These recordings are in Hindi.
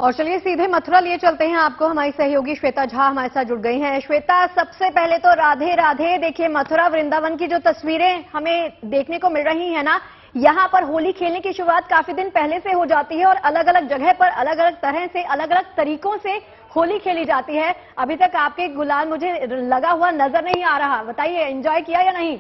और चलिए सीधे मथुरा लिए चलते हैं आपको। हमारी सहयोगी श्वेता झा हमारे साथ जुड़ गई हैं। श्वेता, सबसे पहले तो राधे राधे। देखिए, मथुरा वृंदावन की जो तस्वीरें हमें देखने को मिल रही है ना, यहाँ पर होली खेलने की शुरुआत काफी दिन पहले से हो जाती है और अलग अलग जगह पर अलग अलग तरह से, अलग अलग तरीकों से होली खेली जाती है। अभी तक आपके गुलाल मुझे लगा हुआ नजर नहीं आ रहा, बताइए एंजॉय किया या नहीं?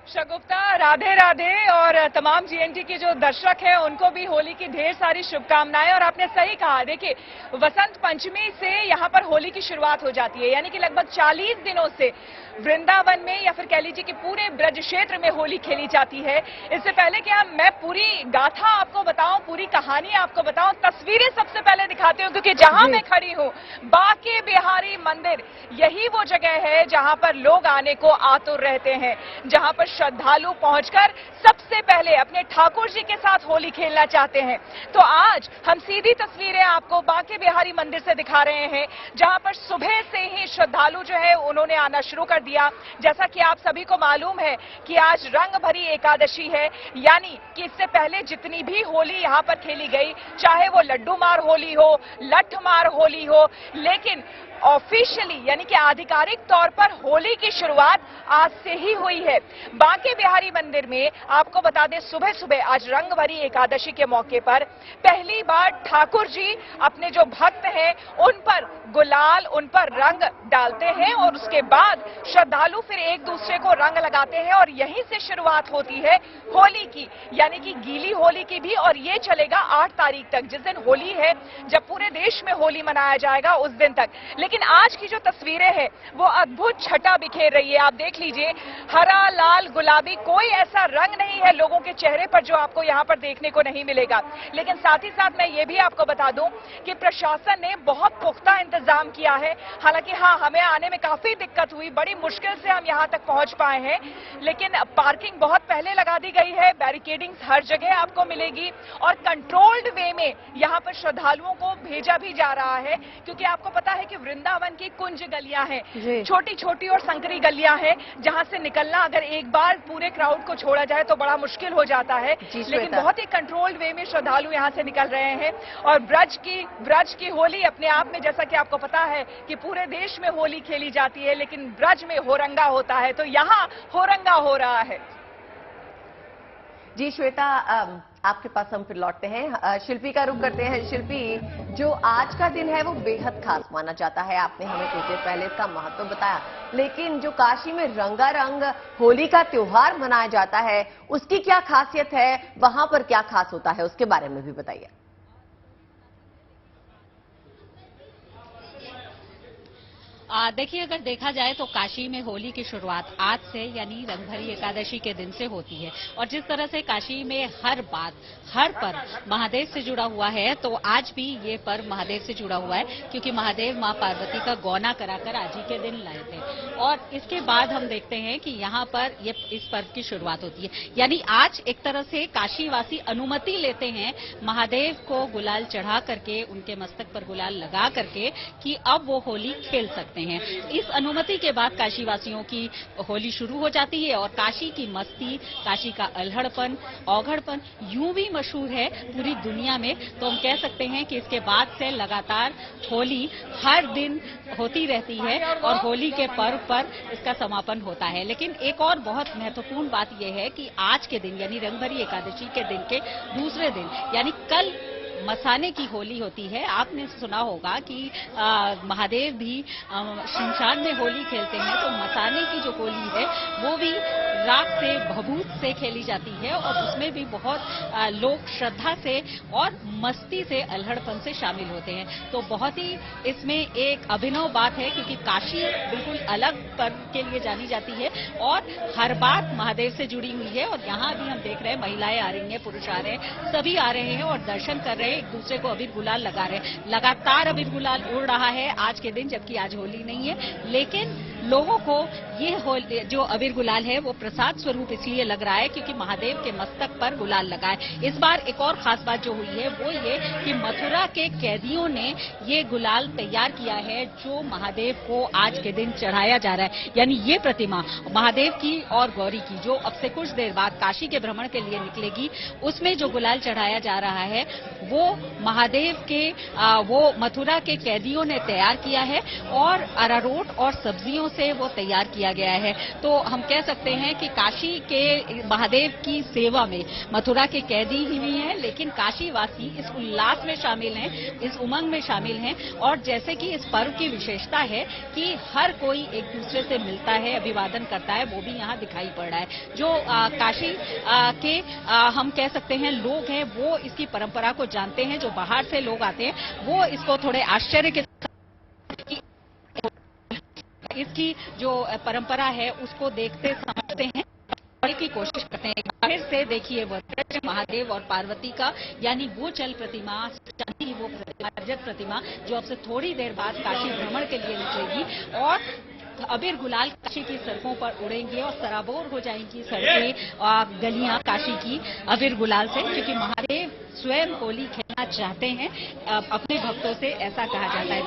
शगुफ्ता, राधे राधे। और तमाम जीएनटी के जो दर्शक हैं उनको भी होली की ढेर सारी शुभकामनाएं। और आपने सही कहा, देखिए वसंत पंचमी से यहाँ पर होली की शुरुआत हो जाती है, यानी कि लगभग 40 दिनों से वृंदावन में या फिर कह लीजिए कि पूरे ब्रज क्षेत्र में होली खेली जाती है। इससे पहले कि मैं पूरी गाथा आपको बताऊं, पूरी कहानी आपको बताऊं, तस्वीरें सबसे पहले दिखाती हूं, क्योंकि जहां मैं खड़ी हूं बांके बिहारी मंदिर, यही वो जगह है जहां पर लोग आने को आतुर रहते हैं, जहां पर श्रद्धालु पहुंचकर सबसे पहले अपने ठाकुर जी के साथ होली खेलना चाहते हैं। तो आज हम सीधी तस्वीरें आपको बांके बिहारी मंदिर से दिखा रहे हैं, जहां पर सुबह से ही श्रद्धालु जो है उन्होंने आना शुरू कर दिया। जैसा कि आप सभी को मालूम है कि आज रंग भरी एकादशी है, यानी कि इससे पहले जितनी भी होली यहां पर खेली गई, चाहे वो लड्डू मार होली हो, लठ मार होली हो, लेकिन ऑफिशियली यानी कि आधिकारिक तौर पर होली की शुरुआत आज से ही हुई है। बांके बिहारी मंदिर में आपको बता दें, सुबह सुबह आज रंग भरी एकादशी के मौके पर पहली बार ठाकुर जी अपने जो भक्त हैं उन पर गुलाल, उन पर रंग डालते हैं और उसके बाद श्रद्धालु फिर एक दूसरे को रंग लगाते हैं और यहीं से शुरुआत होती है होली की, यानी कि गीली होली की भी। और ये चलेगा 8 तारीख तक, जिस दिन होली है, जब पूरे देश में होली मनाया जाएगा उस दिन तक। लेकिन आज की जो तस्वीरें हैं वो अद्भुत छटा बिखेर रही है। आप देख लीजिए, हरा, लाल, गुलाबी, कोई ऐसा रंग नहीं है लोगों के चेहरे पर जो आपको यहां पर देखने को नहीं मिलेगा। लेकिन साथ ही साथ मैं ये भी आपको बता दूं कि प्रशासन ने बहुत पुख्ता इंतजाम किया है। हालांकि हाँ, हमें आने में काफी दिक्कत हुई, बड़ी मुश्किल से हम यहां तक पहुंच पाए हैं, लेकिन पार्किंग बहुत पहले लगा दी गई है, बैरिकेडिंग हर जगह आपको मिलेगी और कंट्रोल्ड वे में यहां पर श्रद्धालुओं को भेजा भी जा रहा है। क्योंकि आपको पता है कि वृंदावन की कुंज गलियां हैं, छोटी छोटी और संकरी गलियां हैं, जहां से निकलना अगर एक बार पूरे क्राउड को छोड़ा जाए तो बड़ा मुश्किल हो जाता है। लेकिन बहुत ही कंट्रोल्ड वे में श्रद्धालु यहां से निकल रहे हैं। और ब्रज की होली अपने आप में, जैसा कि आपको पता है कि पूरे देश में होली खेली जाती है, लेकिन ब्रज में होरंगा होता है, तो यहाँ होरंगा हो रहा है। जी श्वेता, आपके पास हम फिर लौटते हैं, शिल्पी का रुख करते हैं। शिल्पी, जो आज का दिन है वो बेहद खास माना जाता है, आपने हमें कुछ देर पहले इसका महत्व बताया, लेकिन जो काशी में रंगारंग होली का त्योहार मनाया जाता है उसकी क्या खासियत है, वहां पर क्या खास होता है, उसके बारे में भी बताइए। देखिए, अगर देखा जाए तो काशी में होली की शुरुआत आज से यानी रंगभरी एकादशी के दिन से होती है। और जिस तरह से काशी में हर बात, हर पर्व महादेव से जुड़ा हुआ है, तो आज भी ये पर्व महादेव से जुड़ा हुआ है, क्योंकि महादेव मां पार्वती का गौना कराकर आज ही के दिन लाए थे। और इसके बाद हम देखते हैं कि यहाँ पर ये इस पर्व की शुरुआत होती है, यानी आज एक तरह से काशीवासी अनुमति लेते हैं महादेव को गुलाल चढ़ा करके, उनके मस्तक पर गुलाल लगा करके, कि अब वो होली खेल सकते हैं। इस अनुमति के बाद काशीवासियों की होली शुरू हो जाती है। और काशी की मस्ती, काशी का अल्हड़पन, औघड़पन यूं भी मशहूर है पूरी दुनिया में। तो हम कह सकते हैं कि इसके बाद से लगातार होली हर दिन होती रहती है और होली के पर्व पर इसका समापन होता है। लेकिन एक और बहुत महत्वपूर्ण बात यह है कि आज के दिन यानी रंगभरी एकादशी के दिन के दूसरे दिन यानी कल मसाने की होली होती है। आपने सुना होगा कि महादेव भी शमशान में होली खेलते हैं, तो मसाने की जो होली है वो भी रात से भभूत से खेली जाती है और उसमें भी बहुत लोग श्रद्धा से और मस्ती से, अल्हड़पन से शामिल होते हैं। तो बहुत ही इसमें एक अभिनव बात है, क्योंकि काशी बिल्कुल अलग पर्व के लिए जानी जाती है और हर बात महादेव से जुड़ी हुई है। और यहाँ भी हम देख रहे हैं महिलाएं आ रही हैं, पुरुष आ रहे हैं, सभी आ रहे हैं और दर्शन कर रहे हैं, एक दूसरे को अबीर गुलाल लगा रहे हैं। लगातार अबीर गुलाल उड़ रहा है आज के दिन, जबकि आज होली नहीं है, लेकिन लोगों को ये जो अबीर गुलाल है वो प्रसाद स्वरूप इसलिए लग रहा है क्योंकि महादेव के मस्तक पर गुलाल लगा है। इस बार एक और खास बात जो हुई है वो ये कि मथुरा के कैदियों ने ये गुलाल तैयार किया है जो महादेव को आज के दिन चढ़ाया जा रहा है। यानी ये प्रतिमा महादेव की और गौरी की जो अब से कुछ देर बाद काशी के भ्रमण के लिए निकलेगी, उसमें जो गुलाल चढ़ाया जा रहा है वो महादेव के वो मथुरा के कैदियों ने तैयार किया है और अरारोट और सब्जियों से वो तैयार किया गया है। तो हम कह सकते हैं कि काशी के महादेव की सेवा में मथुरा के कैदी ही नहीं है, लेकिन काशीवासी इस उल्लास में शामिल हैं, इस उमंग में शामिल हैं। और जैसे कि इस पर्व की विशेषता है कि हर कोई एक दूसरे से मिलता है, अभिवादन करता है, वो भी यहाँ दिखाई पड़ रहा है। जो काशी के हम कह सकते हैं लोग हैं वो इसकी परंपरा को जानते हैं। जो बाहर से लोग आते हैं वो इसको थोड़े आश्चर्य के इसकी जो परंपरा है उसको देखते समझते हैं की कोशिश करते हैं। फिर से देखिए वो महादेव और पार्वती का, यानी वो चल प्रतिमा, वो रजत प्रतिमा जो अब से थोड़ी देर बाद काशी भ्रमण के लिए निकलेगी और अबीर गुलाल काशी की सड़कों पर उड़ेंगे और सराबोर हो जाएंगी सड़कें, गलियां काशी की अबीर गुलाल से, क्योंकि महादेव स्वयं होली खेलना चाहते हैं अपने भक्तों से, ऐसा कहा जाता है।